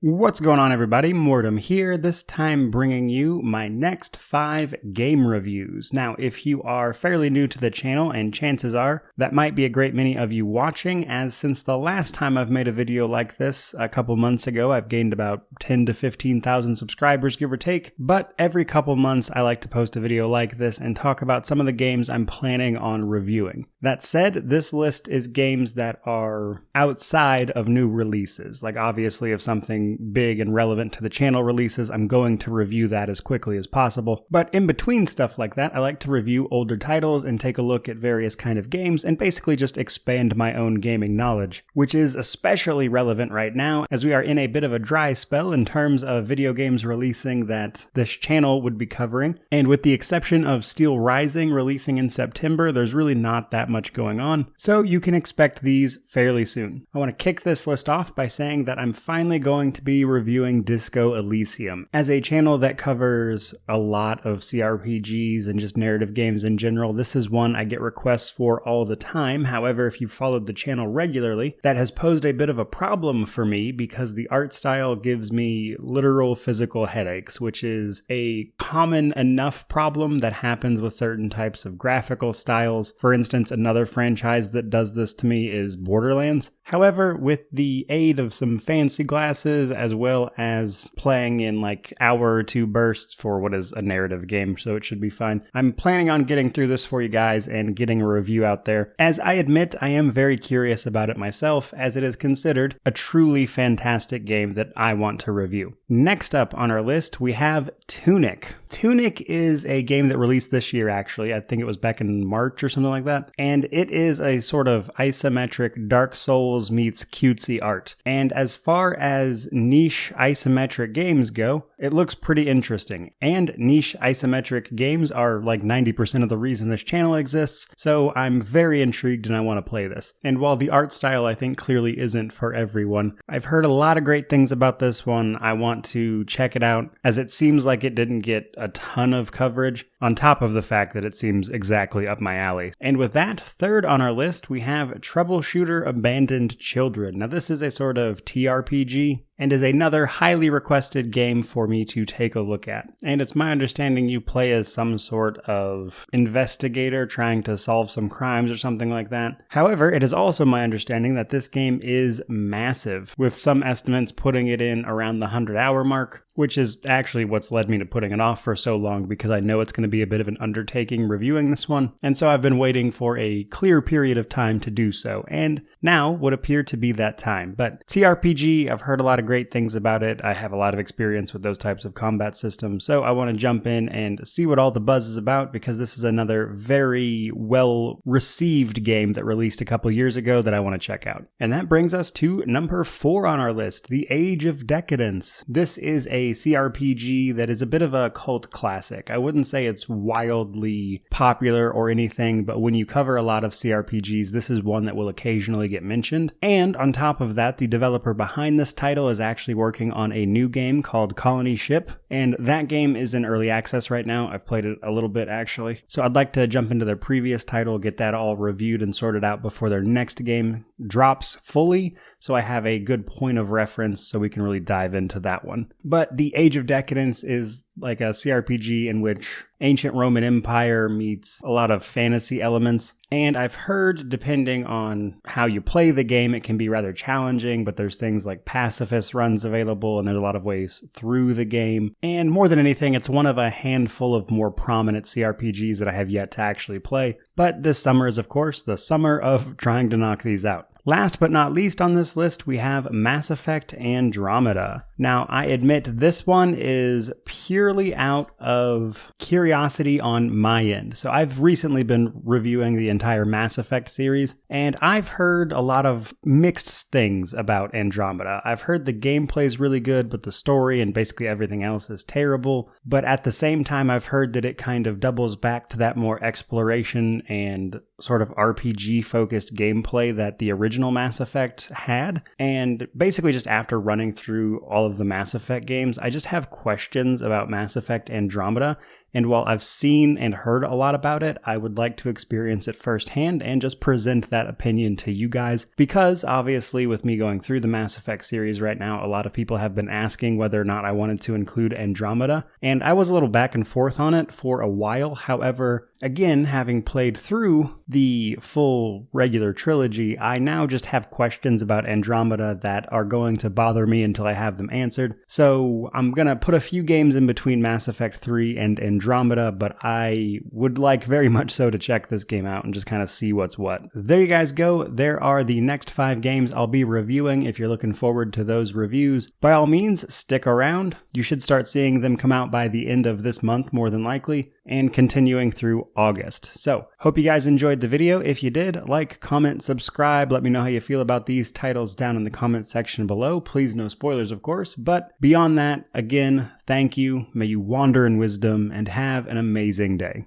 What's going on, everybody? Mortem here, this time bringing you my next 5 game reviews. Now, if you are fairly new to the channel, and chances are that might be a great many of you watching, as since the last time I've made a video like this a couple months ago, I've gained about 10 to 15,000 subscribers, give or take. But every couple months, I like to post a video like this and talk about some of the games I'm planning on reviewing. That said, this list is games that are outside of new releases. Like, obviously, if something big and relevant to the channel releases, I'm going to review that as quickly as possible. But in between stuff like that, I like to review older titles and take a look at various kind of games and basically just expand my own gaming knowledge, which is especially relevant right now as we are in a bit of a dry spell in terms of video games releasing that this channel would be covering. And with the exception of Steel Rising releasing in September, there's really not that much going on. So you can expect these fairly soon. I want to kick this list off by saying that I'm finally going to be reviewing Disco Elysium. As a channel that covers a lot of CRPGs and just narrative games in general, this is one I get requests for all the time. However, if you've followed the channel regularly, that has posed a bit of a problem for me because the art style gives me literal physical headaches, which is a common enough problem that happens with certain types of graphical styles. For instance, another franchise that does this to me is Borderlands. However, with the aid of some fancy glasses, as well as playing in like hour or two bursts for what is a narrative game, so it should be fine, I'm planning on getting through this for you guys and getting a review out there. As I admit, I am very curious about it myself, as it is considered a truly fantastic game that I want to review. Next up on our list, we have Tunic. Tunic is a game that released this year, actually. I think it was back in March or something like that. And it is a sort of isometric Dark Souls meets cutesy art. And as far as niche isometric games go, it looks pretty interesting. And niche isometric games are like 90% of the reason this channel exists, so I'm very intrigued and I want to play this. And while the art style I think clearly isn't for everyone, I've heard a lot of great things about this one. I want to check it out, as it seems like it didn't get a ton of coverage, on top of the fact that it seems exactly up my alley. And with that, third on our list, we have Troubleshooter Abandoned Children. Now this is a sort of TRPG, and is another highly requested game for me to take a look at. And it's my understanding you play as some sort of investigator trying to solve some crimes or something like that. However, it is also my understanding that this game is massive, with some estimates putting it in around the 100-hour mark, which is actually what's led me to putting it off for so long, because I know it's going to be a bit of an undertaking reviewing this one. And so I've been waiting for a clear period of time to do so, and now would appear to be that time. But TRPG, I've heard a lot of great things about it. I have a lot of experience with those types of combat systems, so I want to jump in and see what all the buzz is about, because this is another very well received game that released a couple years ago that I want to check out. And that brings us to number 4 on our list, The Age of Decadence. This is a CRPG that is a bit of a cult classic. I wouldn't say it's wildly popular or anything, but when you cover a lot of CRPGs, this is one that will occasionally get mentioned. And on top of that, the developer behind this title is actually working on a new game called Colony Ship, and that game is in early access right now. I've played it a little bit, actually. So I'd like to jump into their previous title, get that all reviewed and sorted out before their next game drops fully, so I have a good point of reference so we can really dive into that one. But The Age of Decadence is like a CRPG in which ancient Roman Empire meets a lot of fantasy elements. And I've heard, depending on how you play the game, it can be rather challenging, but there's things like pacifist runs available, and there's a lot of ways through the game. And more than anything, it's one of a handful of more prominent CRPGs that I have yet to actually play. But this summer is, of course, the summer of trying to knock these out. Last but not least on this list, we have Mass Effect Andromeda. Now, I admit this one is purely out of curiosity on my end. So I've recently been reviewing the entire Mass Effect series, and I've heard a lot of mixed things about Andromeda. I've heard the gameplay is really good, but the story and basically everything else is terrible. But at the same time, I've heard that it kind of doubles back to that more exploration and sort of RPG-focused gameplay that the original Mass Effect had. And basically just after running through all of the Mass Effect games, I just have questions about Mass Effect Andromeda, and while I've seen and heard a lot about it, I would like to experience it firsthand and just present that opinion to you guys, because obviously with me going through the Mass Effect series right now, a lot of people have been asking whether or not I wanted to include Andromeda, and I was a little back and forth on it for a while. However, again, having played through the full regular trilogy, I now just have questions about Andromeda that are going to bother me until I have them answered. So I'm gonna put a few games in between Mass Effect 3 and Andromeda, but I would like very much so to check this game out and just kind of see what's what. There you guys go. There are the next 5 games I'll be reviewing. If you're looking forward to those reviews, by all means, stick around. You should start seeing them come out by the end of this month, more than likely, and continuing through August. So, hope you guys enjoyed the video. If you did, like, comment, subscribe. Let me know how you feel about these titles down in the comment section below. Please, no spoilers, of course. But beyond that, again, thank you. May you wander in wisdom and have an amazing day.